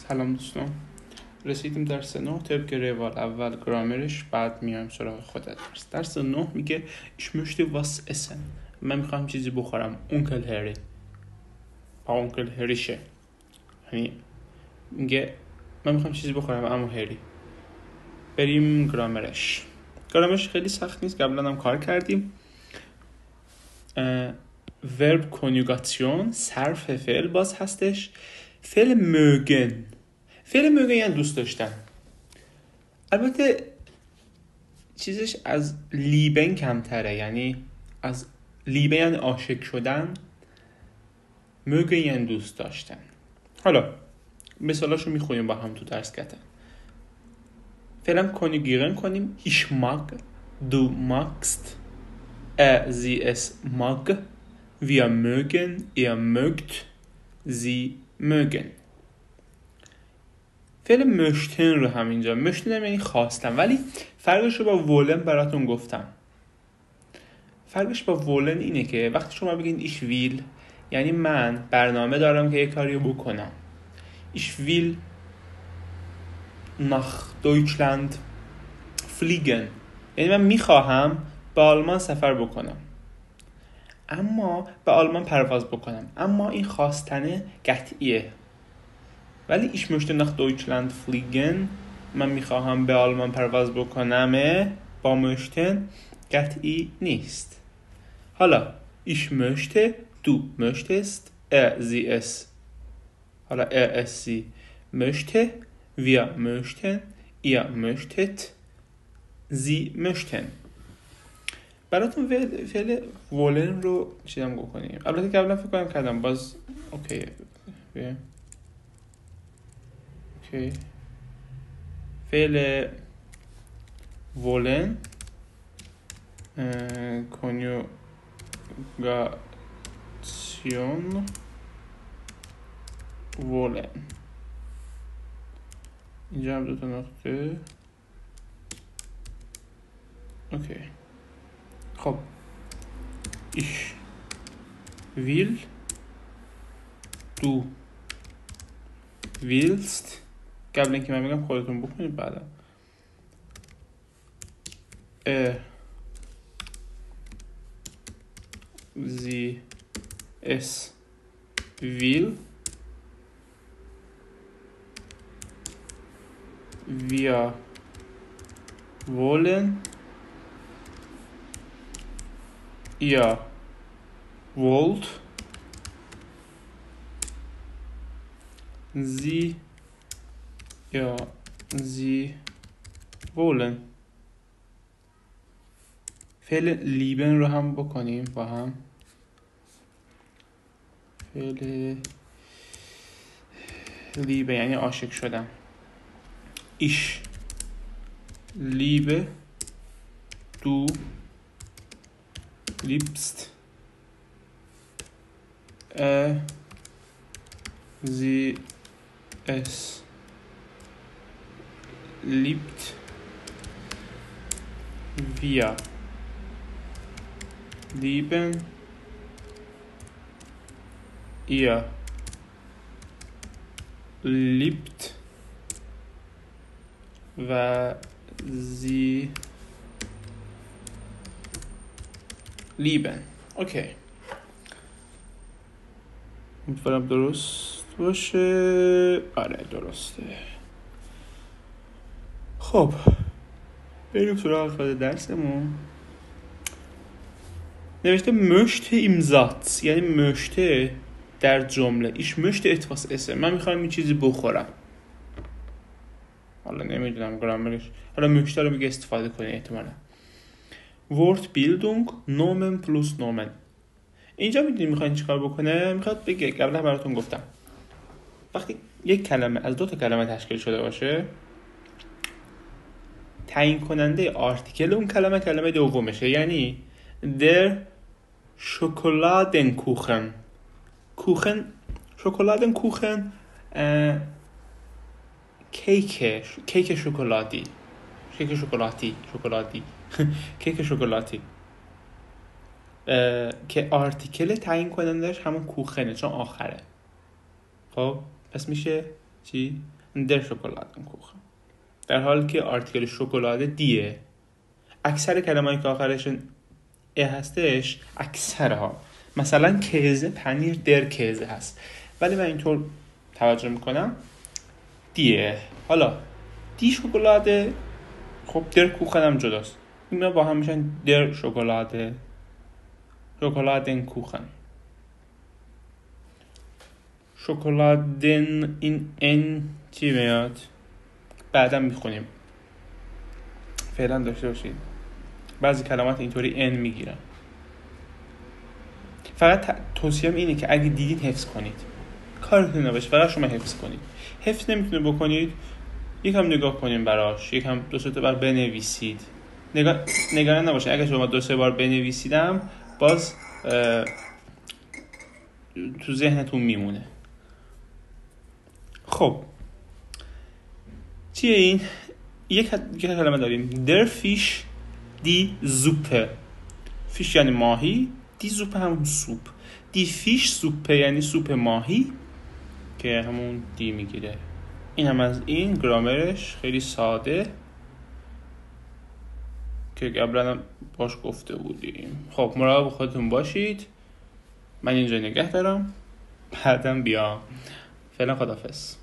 سلام دوستان، رسیدیم درس 9 طبق روال. اول گرامرش، بعد میایم سراغ خود درس. درس 9 میگه ich möchte was essen. من میخوام چیزی بخورم. اونکل هری با اونکل هریشه، یعنی میگه من میخوام چیزی بخورم اما هری. بریم گرامرش خیلی سخت نیست، قبلا هم کار کردیم. ورب کنیوگاسیون، صرف فعل باز هستش. فعل mögen یعنی دوست داشتن. البته چیزش از لیبن کمتره، یعنی از لیبن یعنی عاشق شدن، mögen یعنی دوست داشتن. حالا مثالاشو میخونیم با هم تو درس کتن. فعلا کنیوگیرن کنیم. ich mag, du magst, sie es mag, wir mögen, ihr mögt, sie mögen. فعل مشتن رو هم اینجا مشتن یعنی خواستم، ولی فرقش رو با ولن براتون گفتم. فرقش با ولن اینه که وقتی شما بگین ich will یعنی من برنامه دارم که یک کاری بکنم. ich will nach Deutschland fliegen یعنی من میخواهم به آلمان سفر بکنم، اما به آلمان پرواز بکنم، اما این خواستنه قطعیه. ولی ich möchte nach Deutschland fliegen، من میخواهم به آلمان پرواز بکنم، با möchten قطعی نیست. حالا ich möchte, du möchtest, sie es، حالا es sie möchte، wir möchten، ihr möchtet، sie möchten. براتون فعل ولن رو چیدم بکنیم. البته قبلا فکر کردم باز اوکی. فعل ولن کنیوگاسیون ولن، اینجا هم دوتا نقطه. اوکی، خب ich will, du willst. قبل اینکه من بگم خودتون بکنید بعدا. sie es will, wir wollen, ihr wollt, sie wollen. فعل لیبن رو هم بکنیم با هم. فعل لیبن یعنی عاشق شدن. ich liebe, du liebst, sie es liebt, wir lieben, ihr liebt و sie lieben. اوکی، امیدوارم درست باشه. آره درسته. خب بریم سراغ خود درسمون. نوشته möchte im Satz یعنی möchte در جمله. ich möchte etwas essen، من میخوام این چیزی بخورم. حالا نمیدونم گرامرش، حالا möchte رو میگه استفاده کنی احتمالا. Wortbildung Nomen plus Nomen. اینجا میدونی میخواین چیکار بکنه؟ میخواد بگه، قبلا براتون گفتم وقتی یک کلمه از دو تا کلمه تشکیل شده باشه، تعیین کننده آرتیکل اون کلمه دومشه. یعنی der Schokoladenkuchen، Schokoladenkuchen کیک شکلاتی کیک شکلاتی که آرتیکل تعیین کنندش همون کوخنه چون آخره. خب پس میشه چی؟ در Schokoladenkuchen. در حالی که آرتیکل شکلاده دیه. اکثر کلمه‌ای که آخرشون ا هستش اکثرها، مثلا کیزه، پنیر، در کیزه هست، ولی من اینطور توجه میکنم دیه. حالا دی شکلاده، خب در کوخن هم جداست، اینا با هم میشن در شکلاده، شکلادن کوخن. شکلادن این ان چی میاد؟ بعدا میخونیم، فعلا داشته باشید. بعضی کلمات اینطوری ان میگیرن. فقط توصیهم اینه که اگه دیدید حفظ کنید، کارتون نباشه، فقط شما حفظ کنید. حفظ نمیتونه بکنید، یکم نگاه کنیم براش، یکم 2-3 بار بنویسید. نگران نباشید اگه شما 2-3 بار بنویسیدم باز تو ذهنتون میمونه. خب چیه این؟ یک کلمه داریم der Fisch die Suppe. فیش یعنی ماهی، دی سوپ همون سوپ. دی فیش سوپه یعنی سوپ ماهی که همون دی میگیره. این هم از این گرامرش خیلی ساده که قبلا باش گفته بودیم. خب مراقب خودتون باشید. من اینجا نگه دارم، بعدم بیام. فعلا خداحافظ.